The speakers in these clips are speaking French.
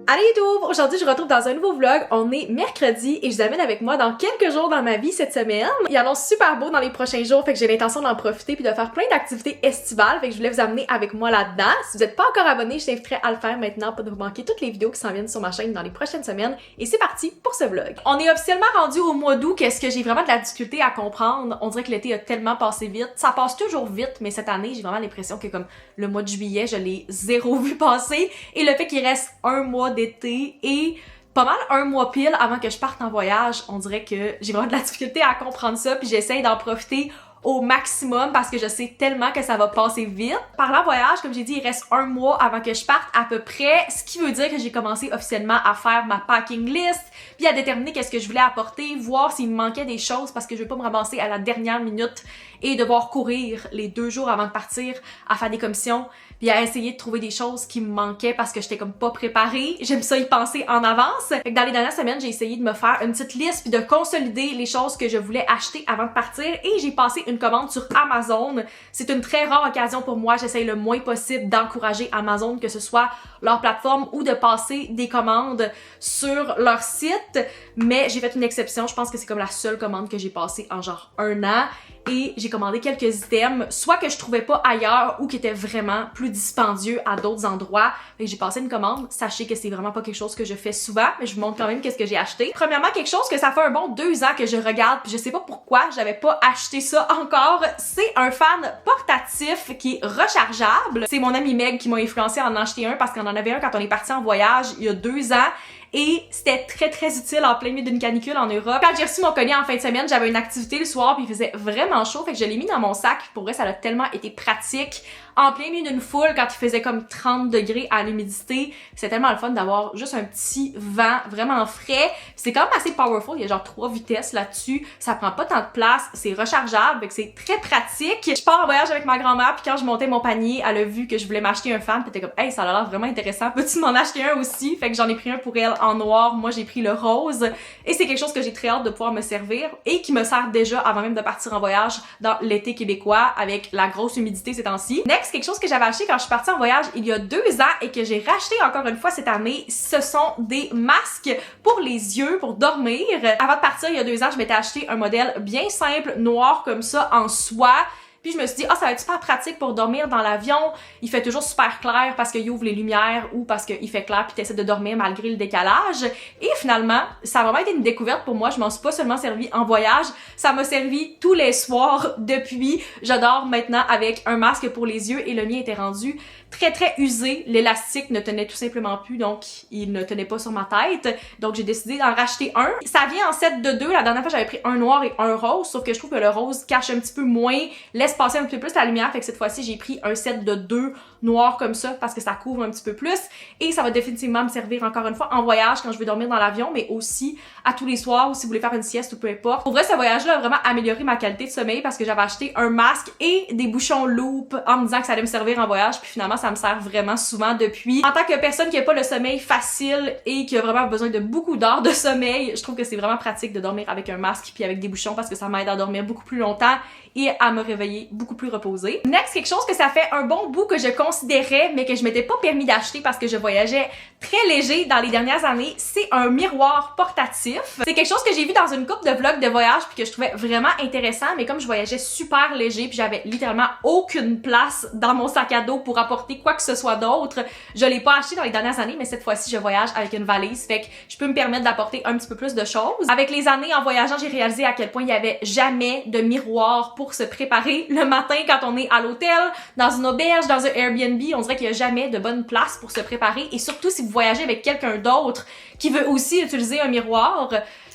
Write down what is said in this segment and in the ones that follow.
Allez YouTube! Aujourd'hui, je vous retrouve dans un nouveau vlog. On est mercredi et je vous amène avec moi dans quelques jours dans ma vie cette semaine. Il annonce super beau dans les prochains jours, fait que j'ai l'intention d'en profiter puis de faire plein d'activités estivales, fait que je voulais vous amener avec moi là-dedans. Si vous n'êtes pas encore abonné, je t'inviterai à le faire maintenant pour ne vous manquer toutes les vidéos qui s'en viennent sur ma chaîne dans les prochaines semaines. Et c'est parti pour ce vlog. On est officiellement rendu au mois d'août, qu'est-ce que j'ai vraiment de la difficulté à comprendre. On dirait que l'été a tellement passé vite. Ça passe toujours vite, mais cette année, j'ai vraiment l'impression que comme le mois de juillet, je l'ai zéro vu passer. Et le fait qu'il reste un mois d'été et pas mal un mois pile avant que je parte en voyage, on dirait que j'ai vraiment de la difficulté à comprendre ça, puis j'essaye d'en profiter au maximum parce que je sais tellement que ça va passer vite. Parlant voyage, comme j'ai dit, il reste un mois avant que je parte à peu près, ce qui veut dire que j'ai commencé officiellement à faire ma packing list, puis à déterminer qu'est-ce que je voulais apporter, voir s'il me manquait des choses parce que je veux pas me ramasser à la dernière minute et devoir courir les 2 jours avant de partir à faire des commissions, puis à essayer de trouver des choses qui me manquaient parce que j'étais comme pas préparée. J'aime ça y penser en avance. Fait que dans les dernières semaines, j'ai essayé de me faire une petite liste puis de consolider les choses que je voulais acheter avant de partir et j'ai passé une commande sur Amazon. C'est une très rare occasion pour moi. J'essaye le moins possible d'encourager Amazon, que ce soit leur plateforme ou de passer des commandes sur leur site, mais j'ai fait une exception. Je pense que c'est comme la seule commande que j'ai passée en genre 1 an. Et j'ai commandé quelques items, soit que je trouvais pas ailleurs ou qui étaient vraiment plus dispendieux à d'autres endroits. Fait que j'ai passé une commande. Sachez que c'est vraiment pas quelque chose que je fais souvent, mais je vous montre quand même qu'est-ce que j'ai acheté. Premièrement, quelque chose que ça fait un bon 2 ans que je regarde, puis je sais pas pourquoi j'avais pas acheté ça encore. C'est un fan portatif qui est rechargeable. C'est mon amie Meg qui m'a influencé à en acheter un parce qu'on en avait un quand on est parti en voyage il y a 2 ans. Et c'était très utile en plein milieu d'une canicule en Europe. Quand j'ai reçu mon colis en fin de semaine, j'avais une activité le soir puis il faisait vraiment chaud, fait que je l'ai mis dans mon sac. Pour vrai, ça a tellement été pratique. En plein milieu d'une foule, quand il faisait comme 30 degrés à l'humidité, c'est tellement le fun d'avoir juste un petit vent vraiment frais. C'est quand même assez powerful, il y a genre 3 vitesses là-dessus, ça prend pas tant de place, c'est rechargeable, fait que c'est très pratique. Je pars en voyage avec ma grand-mère puis quand je montais mon panier, elle a vu que je voulais m'acheter un fan, puis elle était comme « Hey, ça a l'air vraiment intéressant, peux-tu m'en acheter un aussi? » Fait que j'en ai pris un pour elle en noir, moi j'ai pris le rose et c'est quelque chose que j'ai très hâte de pouvoir me servir et qui me sert déjà avant même de partir en voyage dans l'été québécois avec la grosse humidité ces temps-ci. Next, quelque chose que j'avais acheté quand je suis partie en voyage il y a 2 ans et que j'ai racheté encore une fois cette année, ce sont des masques pour les yeux, pour dormir. Avant de partir il y a 2 ans, je m'étais acheté un modèle bien simple, noir comme ça, en soie. Puis je me suis dit, ça va être super pratique pour dormir dans l'avion. Il fait toujours super clair parce qu'il ouvre les lumières ou parce qu'il fait clair puis t'essaies de dormir malgré le décalage. Et finalement, ça a vraiment été une découverte pour moi. Je m'en suis pas seulement servi en voyage, ça m'a servi tous les soirs depuis. J'adore maintenant avec un masque pour les yeux et le mien était rendu très usé. L'élastique ne tenait tout simplement plus, donc il ne tenait pas sur ma tête. Donc j'ai décidé d'en racheter un. Ça vient en set de 2. La dernière fois, j'avais pris un noir et un rose, sauf que je trouve que le rose cache un petit peu moins, laisse passer un petit peu plus la lumière, fait que cette fois-ci, j'ai pris un set de 2 noirs comme ça parce que ça couvre un petit peu plus et ça va définitivement me servir encore une fois en voyage quand je vais dormir dans l'avion, mais aussi à tous les soirs ou si vous voulez faire une sieste ou peu importe. Pour vrai, ce voyage-là a vraiment amélioré ma qualité de sommeil parce que j'avais acheté un masque et des bouchons loop en me disant que ça allait me servir en voyage, puis finalement, ça me sert vraiment souvent depuis. En tant que personne qui a pas le sommeil facile et qui a vraiment besoin de beaucoup d'heures de sommeil, je trouve que c'est vraiment pratique de dormir avec un masque puis avec des bouchons parce que ça m'aide à dormir beaucoup plus longtemps et à me réveiller beaucoup plus reposée. Next, quelque chose que ça fait un bon bout que je considérais mais que je m'étais pas permis d'acheter parce que je voyageais très léger dans les dernières années, c'est un miroir portatif. C'est quelque chose que j'ai vu dans une couple de vlogs de voyage puis que je trouvais vraiment intéressant, mais comme je voyageais super léger puis j'avais littéralement aucune place dans mon sac à dos pour apporter quoi que ce soit d'autre, je l'ai pas acheté dans les dernières années, mais cette fois-ci je voyage avec une valise, fait que je peux me permettre d'apporter un petit peu plus de choses. Avec les années en voyageant, j'ai réalisé à quel point il y avait jamais de miroir pour se préparer le matin quand on est à l'hôtel, dans une auberge, dans un Airbnb. On dirait qu'il y a jamais de bonne place pour se préparer et surtout si vous voyagez avec quelqu'un d'autre qui veut aussi utiliser un miroir,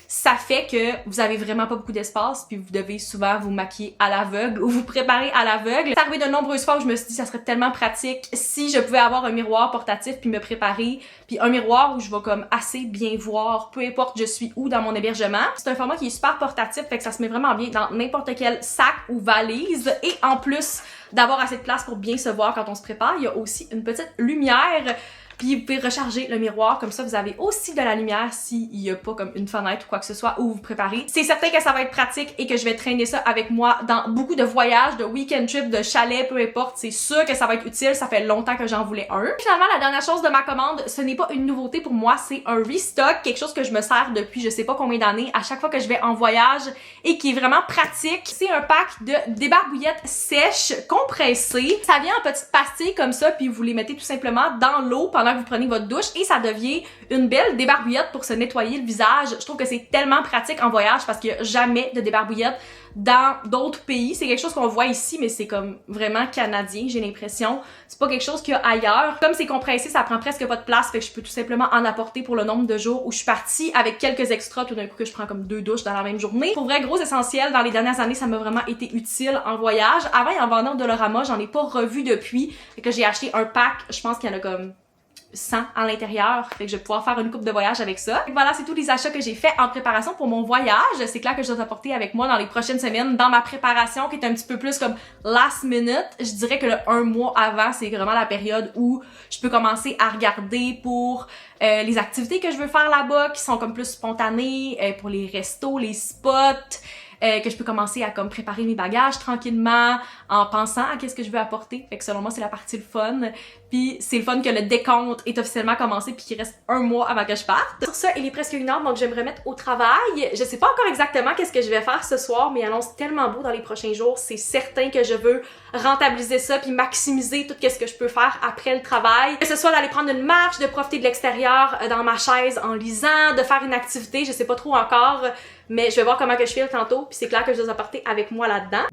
ça fait que vous avez vraiment pas beaucoup d'espace puis vous devez souvent vous maquiller à l'aveugle ou vous préparer à l'aveugle. C'est arrivé de nombreuses fois où je me suis dit ça serait tellement pratique si je pouvais avoir un miroir portatif puis me préparer, puis un miroir où je vais comme assez bien voir peu importe je suis où dans mon hébergement. C'est un format qui est super portatif, fait que ça se met vraiment bien dans n'importe quel sac ou valise et en plus d'avoir assez de place pour bien se voir quand on se prépare, il y a aussi une petite lumière Puis vous pouvez recharger le miroir, comme ça vous avez aussi de la lumière s'il y a pas comme une fenêtre ou quoi que ce soit où vous préparez. C'est certain que ça va être pratique et que je vais traîner ça avec moi dans beaucoup de voyages, de week-end trips, de chalets, peu importe. C'est sûr que ça va être utile, ça fait longtemps que j'en voulais un. Finalement, la dernière chose de ma commande, ce n'est pas une nouveauté pour moi, c'est un restock, quelque chose que je me sers depuis je sais pas combien d'années à chaque fois que je vais en voyage et qui est vraiment pratique. C'est un pack de débarbouillettes sèches compressées. Ça vient en petites pastilles comme ça, puis vous les mettez tout simplement dans l'eau pendant que vous prenez votre douche et ça devient une belle débarbouillette pour se nettoyer le visage. Je trouve que c'est tellement pratique en voyage parce qu'il y a jamais de débarbouillette dans d'autres pays. C'est quelque chose qu'on voit ici, mais c'est comme vraiment canadien, j'ai l'impression. C'est pas quelque chose qu'il y a ailleurs. Comme c'est compressé, ça prend presque pas de place, fait que je peux tout simplement en apporter pour le nombre de jours où je suis partie avec quelques extras tout d'un coup que je prends comme 2 douches dans la même journée. Pour vrai, gros essentiel, dans les dernières années, ça m'a vraiment été utile en voyage. Avant, il y en vendait au Dollarama, j'en ai pas revu depuis. Fait que j'ai acheté un pack, je pense qu'il y en a comme 100 à l'intérieur, fait que je vais pouvoir faire une coupe de voyage avec ça. Et voilà, c'est tous les achats que j'ai fait en préparation pour mon voyage. C'est clair que je dois apporter avec moi dans les prochaines semaines dans ma préparation qui est un petit peu plus comme last minute. Je dirais que le 1 mois avant, c'est vraiment la période où je peux commencer à regarder pour les activités que je veux faire là-bas qui sont comme plus spontanées, pour les restos, les spots. Que je peux commencer à comme préparer mes bagages tranquillement en pensant à qu'est-ce que je veux apporter. Fait que selon moi, c'est la partie le fun. Puis c'est le fun que le décompte est officiellement commencé puis qu'il reste 1 mois avant que je parte. Sur ça, il est presque 1h, donc je vais me remettre au travail. Je sais pas encore exactement qu'est-ce que je vais faire ce soir, mais il annonce tellement beau dans les prochains jours. C'est certain que je veux rentabiliser ça puis maximiser tout ce que je peux faire après le travail. Que ce soit d'aller prendre une marche, de profiter de l'extérieur dans ma chaise en lisant, de faire une activité, je sais pas trop encore. Mais je vais voir comment que je file tantôt, puis c'est clair que je dois apporter avec moi là-dedans.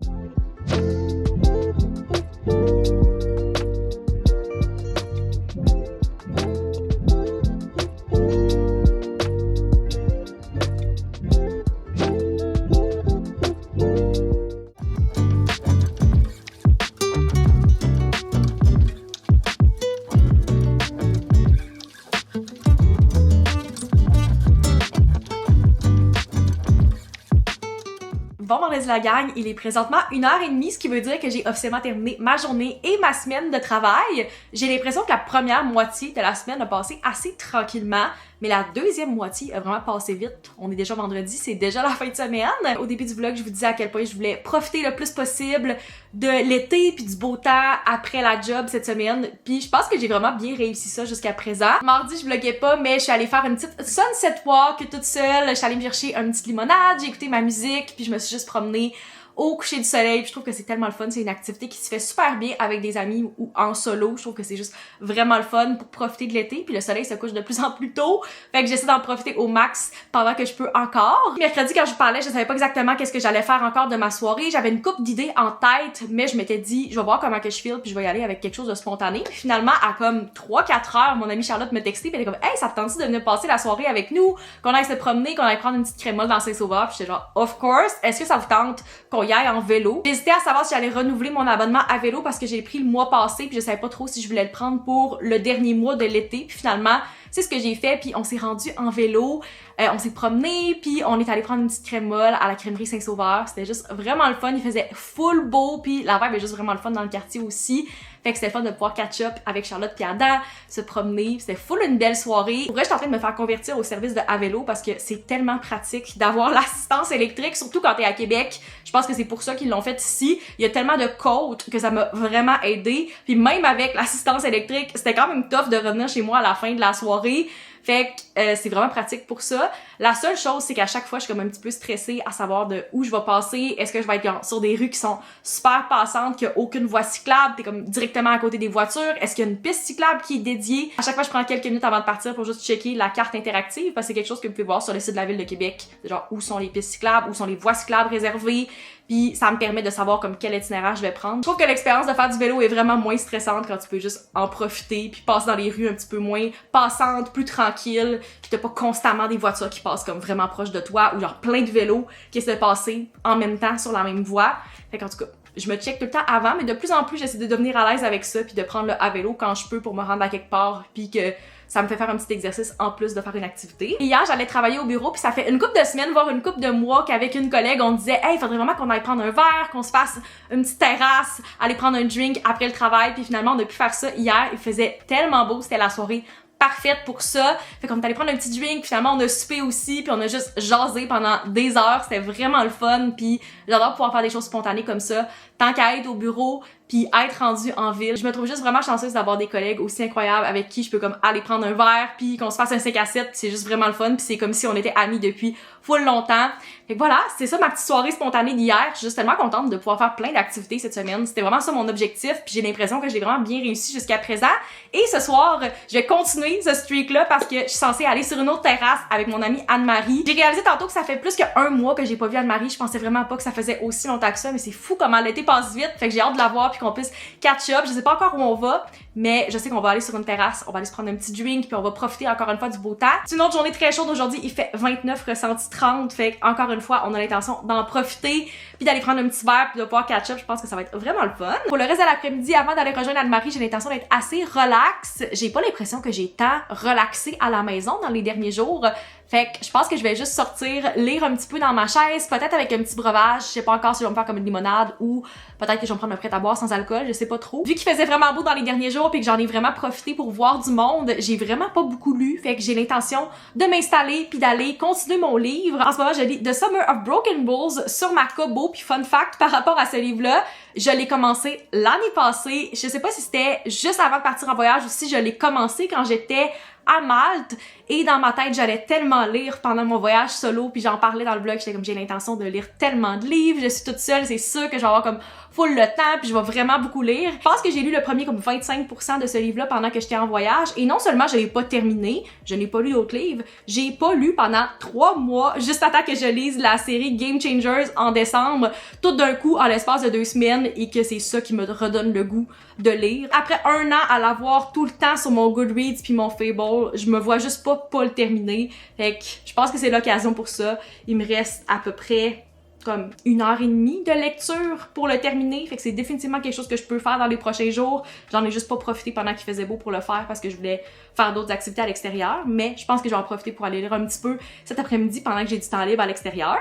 Bon vendredi la gang, il est présentement 1h30, ce qui veut dire que j'ai officiellement terminé ma journée et ma semaine de travail. J'ai l'impression que la première moitié de la semaine a passé assez tranquillement, mais la deuxième moitié a vraiment passé vite. On est déjà vendredi, c'est déjà la fin de semaine. Au début du vlog, je vous disais à quel point je voulais profiter le plus possible de l'été puis du beau temps après la job cette semaine. Puis je pense que j'ai vraiment bien réussi ça jusqu'à présent. Mardi, je vloguais pas, mais je suis allée faire une petite sunset walk toute seule. Je suis allée me chercher une petite limonade, j'ai écouté ma musique, puis je me suis juste promenée au coucher du soleil, puis je trouve que c'est tellement le fun, c'est une activité qui se fait super bien avec des amis ou en solo, je trouve que c'est juste vraiment le fun pour profiter de l'été, puis le soleil se couche de plus en plus tôt, fait que j'essaie d'en profiter au max pendant que je peux encore. Mercredi, quand je vous parlais, je savais pas exactement qu'est-ce que j'allais faire encore de ma soirée, j'avais une couple d'idées en tête, mais je m'étais dit, je vais voir comment que je file, puis je vais y aller avec quelque chose de spontané. Puis finalement, à comme 3-4 heures, mon amie Charlotte me textait, puis elle était comme « Hey, ça te tente-tu de venir passer la soirée avec nous? Qu'on aille se promener, qu'on aille prendre une petite crémole dans Saint-Sauveur? » Puis j'étais genre « Of course! Est-ce que ça vous tente qu'on y aille en vélo? » J'hésitais à savoir si j'allais renouveler mon abonnement à vélo parce que j'ai pris le mois passé puis je savais pas trop si je voulais le prendre pour le dernier mois de l'été. Puis finalement, c'est ce que j'ai fait puis on s'est rendu en vélo, on s'est promené puis on est allé prendre une petite crème molle à la crèmerie Saint-Sauveur. C'était juste vraiment le fun, il faisait full beau puis la vibe est juste vraiment le fun dans le quartier aussi. Fait que c'était fun de pouvoir catch up avec Charlotte puis Adam, se promener, c'était full une belle soirée. Pour vrai, je suis en train de me faire convertir au service de à vélo parce que c'est tellement pratique d'avoir l'assistance électrique, surtout quand t'es à Québec. Je pense que c'est pour ça qu'ils l'ont fait ici. Il y a tellement de côtes que ça m'a vraiment aidé. Puis même avec l'assistance électrique, c'était quand même tough de revenir chez moi à la fin de la soirée. Fait que c'est vraiment pratique pour ça. La seule chose, c'est qu'à chaque fois, je suis comme un petit peu stressée à savoir de où je vais passer. Est-ce que je vais être sur des rues qui sont super passantes, qu'il n'y a aucune voie cyclable, t'es comme directement à côté des voitures? Est-ce qu'il y a une piste cyclable qui est dédiée? À chaque fois, je prends quelques minutes avant de partir pour juste checker la carte interactive parce que c'est quelque chose que vous pouvez voir sur le site de la Ville de Québec. Genre, où sont les pistes cyclables, où sont les voies cyclables réservées. Puis ça me permet de savoir comme quel itinéraire je vais prendre. Je trouve que l'expérience de faire du vélo est vraiment moins stressante quand tu peux juste en profiter puis passer dans les rues un petit peu moins passantes, plus tranquilles, puis t'as pas constamment des voitures qui passent comme vraiment proche de toi ou genre plein de vélos qui essaient de passer en même temps sur la même voie. Fait qu'en tout cas, je me check tout le temps avant, mais de plus en plus, j'essaie de devenir à l'aise avec ça puis de prendre le à vélo quand je peux pour me rendre à quelque part puis que ça me fait faire un petit exercice en plus de faire une activité. Et hier, j'allais travailler au bureau, puis ça fait une couple de semaines, voire une couple de mois qu'avec une collègue, on disait « Hey, il faudrait vraiment qu'on aille prendre un verre, qu'on se fasse une petite terrasse, aller prendre un drink après le travail. » Puis finalement, on a pu faire ça hier. Il faisait tellement beau, c'était la soirée parfaite pour ça. Fait qu'on est allé prendre un petit drink, puis finalement on a soupé aussi, puis on a juste jasé pendant des heures. C'était vraiment le fun, puis j'adore pouvoir faire des choses spontanées comme ça. Tant qu'à être au bureau, puis être rendue en ville. Je me trouve juste vraiment chanceuse d'avoir des collègues aussi incroyables avec qui je peux comme aller prendre un verre, puis qu'on se fasse un 5 à 7, puis c'est juste vraiment le fun, puis c'est comme si on était amis depuis full longtemps. Fait que voilà, c'est ça ma petite soirée spontanée d'hier. Je suis juste tellement contente de pouvoir faire plein d'activités cette semaine. C'était vraiment ça mon objectif, puis j'ai l'impression que j'ai vraiment bien réussi jusqu'à présent. Et ce soir, je vais continuer ce streak-là parce que je suis censée aller sur une autre terrasse avec mon amie Anne-Marie. J'ai réalisé tantôt que ça fait plus qu'un mois que j'ai pas vu Anne-Marie. Je pensais vraiment pas que ça faisait aussi longtemps que ça, mais c'est fou comment l'été passe vite. Fait que j'ai hâte de la voir puis qu'on puisse catch up. Je sais pas encore où on va, mais je sais qu'on va aller sur une terrasse, on va aller se prendre un petit drink puis on va profiter encore une fois du beau temps. C'est une autre journée très chaude aujourd'hui, il fait 29 ressenti 30, fait encore une fois, on a l'intention d'en profiter puis d'aller prendre un petit verre puis de pouvoir catch up. Je pense que ça va être vraiment le fun. Pour le reste de l'après-midi, avant d'aller rejoindre Anne-Marie, j'ai l'intention d'être assez relax. J'ai pas l'impression que j'ai tant relaxé à la maison dans les derniers jours. Fait que je pense que je vais juste sortir, lire un petit peu dans ma chaise, peut-être avec un petit breuvage. Je sais pas encore si je vais me faire comme une limonade ou peut-être que je vais me prendre un prêt à boire sans alcool, je sais pas trop. Vu qu'il faisait vraiment beau dans les derniers jours puis que j'en ai vraiment profité pour voir du monde, j'ai vraiment pas beaucoup lu. Fait que j'ai l'intention de m'installer puis d'aller continuer mon livre. En ce moment, je lis The Summer of Broken Bulls sur ma Kobo. Puis fun fact par rapport à ce livre-là, je l'ai commencé l'année passée. Je sais pas si c'était juste avant de partir en voyage ou si je l'ai commencé quand j'étais à Malte, et dans ma tête, j'allais tellement lire pendant mon voyage solo, puis j'en parlais dans le blog, j'étais comme j'ai l'intention de lire tellement de livres, je suis toute seule, c'est sûr que je vais avoir comme full le temps, puis je vais vraiment beaucoup lire. Je pense que j'ai lu le premier comme 25% de ce livre-là pendant que j'étais en voyage, et non seulement je l'ai pas terminé, je n'ai pas lu d'autres livres, j'ai pas lu pendant 3 mois, juste à temps que je lise la série Game Changers en décembre, tout d'un coup en l'espace de 2 semaines, et que c'est ça qui me redonne le goût de lire. Après 1 an à l'avoir tout le temps sur mon Goodreads puis mon Fable, je me vois juste pas le terminer. Fait que je pense que c'est l'occasion pour ça. Il me reste à peu près comme 1h30 de lecture pour le terminer. Fait que c'est définitivement quelque chose que je peux faire dans les prochains jours. J'en ai juste pas profité pendant qu'il faisait beau pour le faire parce que je voulais faire d'autres activités à l'extérieur. Mais je pense que je vais en profiter pour aller lire un petit peu cet après-midi pendant que j'ai du temps libre à l'extérieur.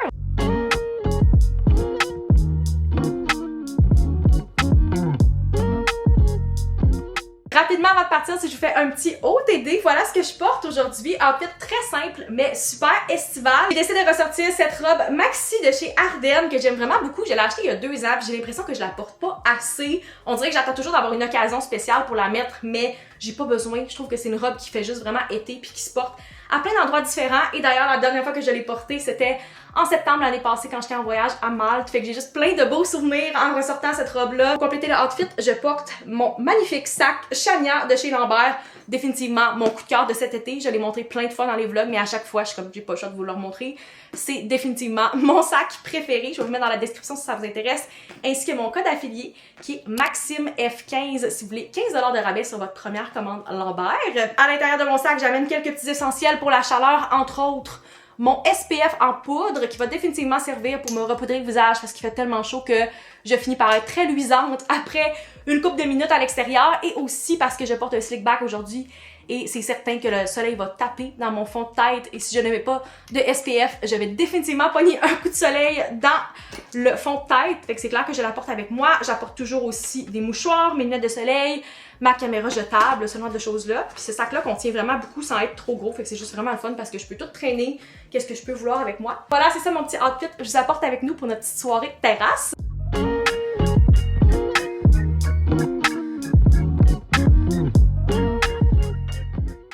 Rapidement avant de partir, si je vous fais un petit OTD, voilà ce que je porte aujourd'hui. En fait, très simple, mais super estival. J'ai décidé de ressortir cette robe maxi de chez Ardennes que j'aime vraiment beaucoup. Je l'ai achetée il y a 2 ans, j'ai l'impression que je la porte pas assez. On dirait que j'attends toujours d'avoir une occasion spéciale pour la mettre, mais j'ai pas besoin. Je trouve que c'est une robe qui fait juste vraiment été puis qui se porte à plein d'endroits différents. Et d'ailleurs, la dernière fois que je l'ai portée, c'était en septembre l'année passée quand j'étais en voyage à Malte. Fait que j'ai juste plein de beaux souvenirs en ressortant cette robe-là. Pour compléter le outfit, je porte mon magnifique sac Chania de chez Lambert. Définitivement mon coup de cœur de cet été. Je l'ai montré plein de fois dans les vlogs, mais à chaque fois, je suis comme j'ai pas le choix de vous le montrer. C'est définitivement mon sac préféré. Je vais vous mettre dans la description si ça vous intéresse. Ainsi que mon code affilié qui est MaximeF15 si vous voulez 15$ de rabais sur votre première commande Lambert. À l'intérieur de mon sac, j'amène quelques petits essentiels pour la chaleur, entre autres mon SPF en poudre qui va définitivement servir pour me repoudrer le visage parce qu'il fait tellement chaud que je finis par être très luisante après une couple de minutes à l'extérieur, et aussi parce que je porte un slick back aujourd'hui et c'est certain que le soleil va taper dans mon fond de tête, et si je ne mets pas de SPF, je vais définitivement pogner un coup de soleil dans le fond de tête. Fait que c'est clair que je la porte avec moi. J'apporte toujours aussi des mouchoirs, mes lunettes de soleil, ma caméra jetable, ce genre de choses-là. Puis ce sac-là contient vraiment beaucoup sans être trop gros, fait que c'est juste vraiment le fun parce que je peux tout traîner, qu'est-ce que je peux vouloir avec moi. Voilà, c'est ça mon petit outfit. Je vous apporte avec nous pour notre petite soirée de terrasse.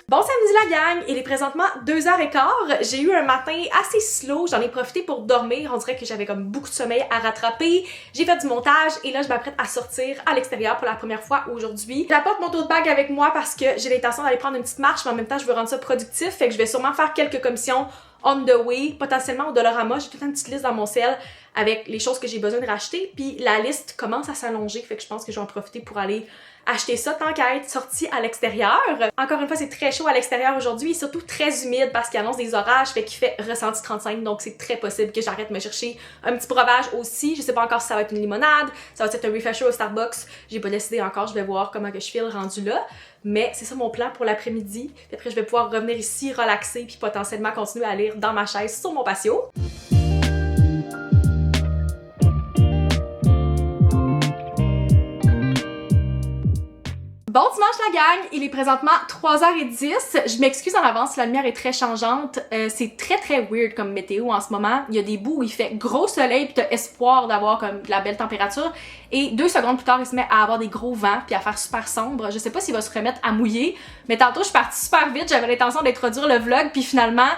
Bon samedi la gang, il est présentement 2h15. J'ai eu un matin assez slow, j'en ai profité pour dormir. On dirait que j'avais comme beaucoup de sommeil à rattraper. J'ai fait du montage et là je m'apprête à sortir à l'extérieur pour la première fois aujourd'hui. J'apporte mon tote bag avec moi parce que j'ai l'intention d'aller prendre une petite marche, mais en même temps je veux rendre ça productif, fait que je vais sûrement faire quelques commissions on the way, potentiellement au Dollarama. J'ai toute une petite liste dans mon cell avec les choses que j'ai besoin de racheter, puis la liste commence à s'allonger, fait que je pense que je vais en profiter pour aller acheter ça tant qu'à être sorti à l'extérieur. Encore une fois, c'est très chaud à l'extérieur aujourd'hui et surtout très humide parce qu'il annonce des orages, fait qu'il fait ressenti 35, donc c'est très possible que j'arrête de me chercher un petit breuvage aussi. Je sais pas encore si ça va être une limonade, ça va être un refresher au Starbucks, j'ai pas décidé encore, je vais voir comment que je file rendu là. Mais c'est ça mon plan pour l'après-midi. Puis après, je vais pouvoir revenir ici, relaxer, puis potentiellement continuer à lire dans ma chaise sur mon patio. Bon dimanche la gang, il est présentement 3h10. Je m'excuse en avance, la lumière est très changeante. C'est très weird comme météo en ce moment. Il y a des bouts où il fait gros soleil pis t'as espoir d'avoir comme de la belle température. Et 2 secondes plus tard, il se met à avoir des gros vents puis à faire super sombre. Je sais pas s'il va se remettre à mouiller, mais tantôt je suis partie super vite, j'avais l'intention d'introduire le vlog puis finalement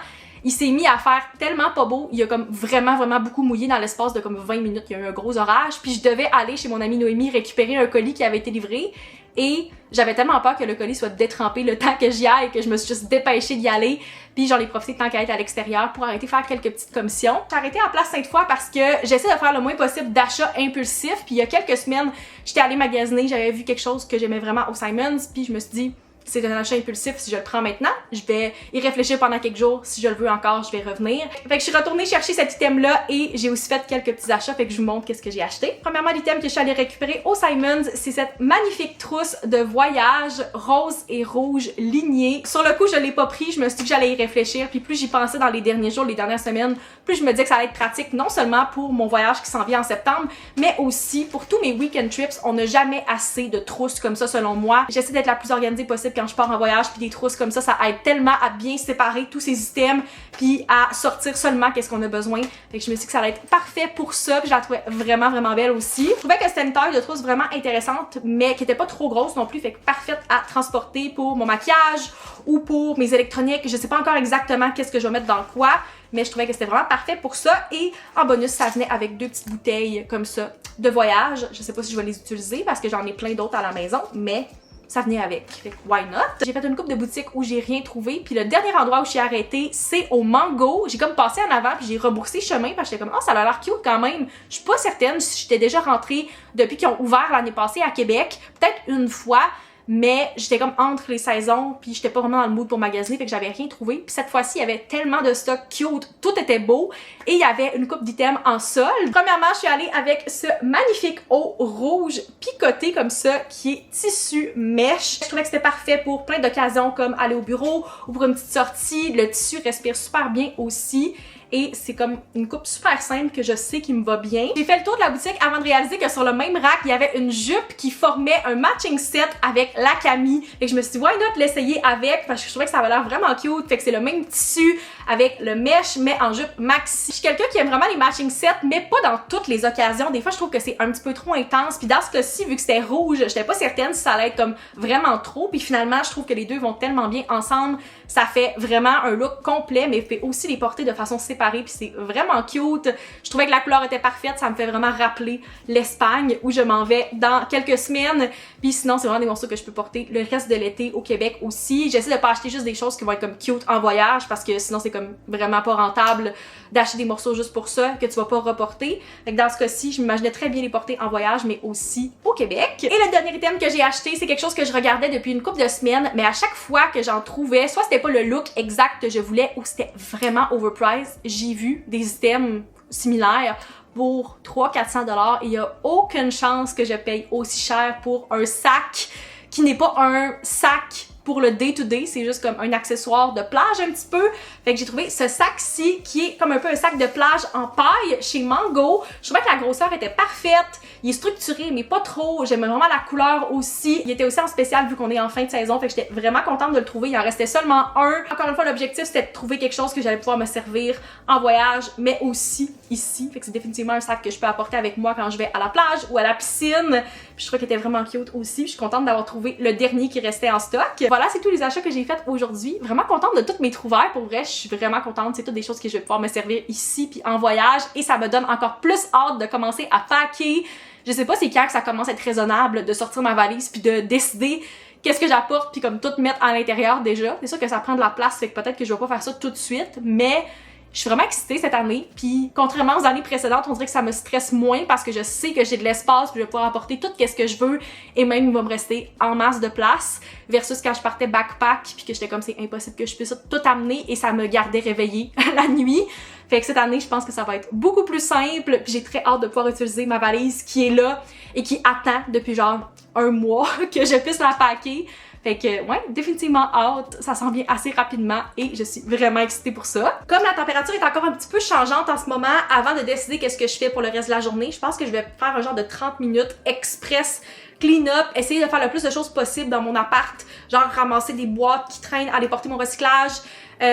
il s'est mis à faire tellement pas beau, il a comme vraiment beaucoup mouillé dans l'espace de comme 20 minutes, il y a eu un gros orage, puis je devais aller chez mon amie Noémie récupérer un colis qui avait été livré et j'avais tellement peur que le colis soit détrempé le temps que j'y aille que je me suis juste dépêchée d'y aller, puis j'en ai profité tant qu'à être à l'extérieur pour arrêter de faire quelques petites commissions. J'ai arrêté à Place Sainte-Foy parce que j'essaie de faire le moins possible d'achats impulsifs, puis il y a quelques semaines, j'étais allée magasiner, j'avais vu quelque chose que j'aimais vraiment au Simons, puis je me suis dit c'est un achat impulsif si je le prends maintenant. Je vais y réfléchir pendant quelques jours. Si je le veux encore, je vais revenir. Fait que je suis retournée chercher cet item-là et j'ai aussi fait quelques petits achats. Fait que je vous montre qu'est-ce que j'ai acheté. Premièrement, l'item que je suis allée récupérer au Simons, c'est cette magnifique trousse de voyage rose et rouge lignée. Sur le coup, je l'ai pas pris. Je me suis dit que j'allais y réfléchir. Puis plus j'y pensais dans les derniers jours, les dernières semaines, plus je me disais que ça allait être pratique non seulement pour mon voyage qui s'en vient en septembre, mais aussi pour tous mes weekend trips. On n'a jamais assez de trousses comme ça selon moi. J'essaie d'être la plus organisée possible quand je pars en voyage, puis des trousses comme ça aide tellement à bien séparer tous ces items puis à sortir seulement qu'est-ce qu'on a besoin. Fait que je me suis dit que ça allait être parfait pour ça, puis je la trouvais vraiment belle aussi. Je trouvais que c'était une taille de trousse vraiment intéressante, mais qui était pas trop grosse non plus, fait que parfaite à transporter pour mon maquillage ou pour mes électroniques. Je sais pas encore exactement qu'est-ce que je vais mettre dans quoi, mais je trouvais que c'était vraiment parfait pour ça. Et en bonus, ça venait avec 2 petites bouteilles comme ça de voyage. Je sais pas si je vais les utiliser parce que j'en ai plein d'autres à la maison, mais ça venait avec. Fait que why not? J'ai fait une couple de boutiques où j'ai rien trouvé, puis le dernier endroit où je suis arrêtée, c'est au Mango. J'ai comme passé en avant, puis j'ai rebroussé chemin, parce que j'étais comme, oh, ça a l'air cute quand même. Je suis pas certaine si j'étais déjà rentrée depuis qu'ils ont ouvert l'année passée à Québec. Peut-être une fois, mais j'étais comme entre les saisons, puis j'étais pas vraiment dans le mood pour magasiner, fait que j'avais rien trouvé. Puis cette fois-ci, il y avait tellement de stock cute, tout était beau, et il y avait une coupe d'items en solde. Premièrement, je suis allée avec ce magnifique haut rouge picoté comme ça, qui est tissu mèche. Je trouvais que c'était parfait pour plein d'occasions, comme aller au bureau ou pour une petite sortie. Le tissu respire super bien aussi. Et c'est comme une coupe super simple que je sais qui me va bien. J'ai fait le tour de la boutique avant de réaliser que sur le même rack, il y avait une jupe qui formait un matching set avec la Camille. Et je me suis dit, why not l'essayer avec? Parce que je trouvais que ça avait l'air vraiment cute. Fait que c'est le même tissu avec le mesh, mais en jupe maxi. Je suis quelqu'un qui aime vraiment les matching sets, mais pas dans toutes les occasions. Des fois, je trouve que c'est un petit peu trop intense. Puis dans ce cas-ci, vu que c'était rouge, j'étais pas certaine si ça allait être comme vraiment trop. Puis finalement, je trouve que les deux vont tellement bien ensemble. Ça fait vraiment un look complet, mais fait aussi les porter de façon séparée, puis c'est vraiment cute. Je trouvais que la couleur était parfaite, ça me fait vraiment rappeler l'Espagne où je m'en vais dans quelques semaines. Puis sinon, c'est vraiment des morceaux que je peux porter le reste de l'été au Québec aussi. J'essaie de pas acheter juste des choses qui vont être comme cute en voyage parce que sinon c'est comme vraiment pas rentable d'acheter des morceaux juste pour ça que tu vas pas reporter. Fait que dans ce cas-ci, je m'imaginais très bien les porter en voyage, mais aussi au Québec. Et le dernier item que j'ai acheté, c'est quelque chose que je regardais depuis une couple de semaines, mais à chaque fois que j'en trouvais, soit c'était pas le look exact que je voulais ou c'était vraiment overpriced, j'ai vu des items similaires pour 300-400 $, et il y a aucune chance que je paye aussi cher pour un sac qui n'est pas un sac pour le day-to-day, c'est juste comme un accessoire de plage un petit peu. Fait que j'ai trouvé ce sac-ci qui est comme un peu un sac de plage en paille chez Mango. Je trouvais que la grosseur était parfaite. Il est structuré, mais pas trop. J'aimais vraiment la couleur aussi. Il était aussi en spécial vu qu'on est en fin de saison. Fait que j'étais vraiment contente de le trouver. Il en restait seulement un. Encore une fois, l'objectif, c'était de trouver quelque chose que j'allais pouvoir me servir en voyage, mais aussi ici. Fait que c'est définitivement un sac que je peux apporter avec moi quand je vais à la plage ou à la piscine. Puis je trouvais qu'il était vraiment cute aussi. Puis je suis contente d'avoir trouvé le dernier qui restait en stock. Voilà, c'est tous les achats que j'ai faits aujourd'hui. Vraiment contente de toutes mes trouvailles. Pour vrai, je suis vraiment contente. C'est toutes des choses que je vais pouvoir me servir ici puis en voyage. Et ça me donne encore plus hâte de commencer à packer. Je sais pas c'est quand que ça commence à être raisonnable de sortir ma valise puis de décider qu'est-ce que j'apporte puis comme tout mettre à l'intérieur déjà. C'est sûr que ça prend de la place, fait que peut-être que je vais pas faire ça tout de suite, mais Je suis vraiment excitée cette année, puis contrairement aux années précédentes, on dirait que ça me stresse moins parce que je sais que j'ai de l'espace, puis je vais pouvoir apporter tout ce que je veux, et même il va me rester en masse de place, versus quand je partais backpack, puis que j'étais comme c'est impossible que je puisse tout amener, et ça me gardait réveillée la nuit. Fait que cette année, je pense que ça va être beaucoup plus simple, puis j'ai très hâte de pouvoir utiliser ma valise qui est là et qui attend depuis genre un mois que je puisse la packer. Fait que, ouais, définitivement hâte, ça s'en vient assez rapidement et je suis vraiment excitée pour ça. Comme la température est encore un petit peu changeante en ce moment, avant de décider qu'est-ce que je fais pour le reste de la journée, je pense que je vais faire un genre de 30 minutes express clean-up, essayer de faire le plus de choses possible dans mon appart, genre ramasser des boîtes qui traînent, aller porter mon recyclage,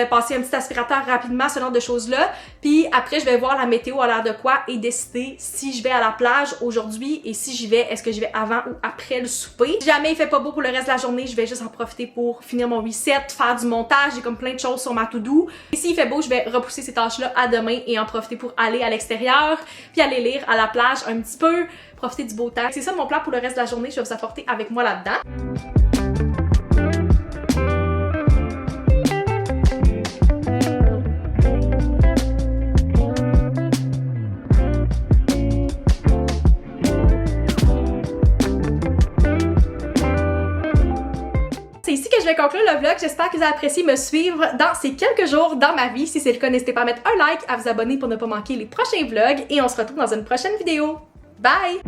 passer un petit aspirateur rapidement, ce genre de choses-là. Puis après, je vais voir la météo à l'air de quoi et décider si je vais à la plage aujourd'hui et si j'y vais, est-ce que j'y vais avant ou après le souper. Si jamais il fait pas beau pour le reste de la journée, je vais juste en profiter pour finir mon reset, faire du montage, j'ai comme plein de choses sur ma to-do. Et s'il fait beau, je vais repousser ces tâches-là à demain et en profiter pour aller à l'extérieur, puis aller lire à la plage un petit peu, profiter du beau temps. C'est ça mon plan pour le reste de la journée, je vais vous apporter avec moi là-dedans. C'est ici que je vais conclure le vlog. J'espère que vous avez apprécié me suivre dans ces quelques jours dans ma vie. Si c'est le cas, n'hésitez pas à mettre un like, à vous abonner pour ne pas manquer les prochains vlogs et on se retrouve dans une prochaine vidéo. Bye!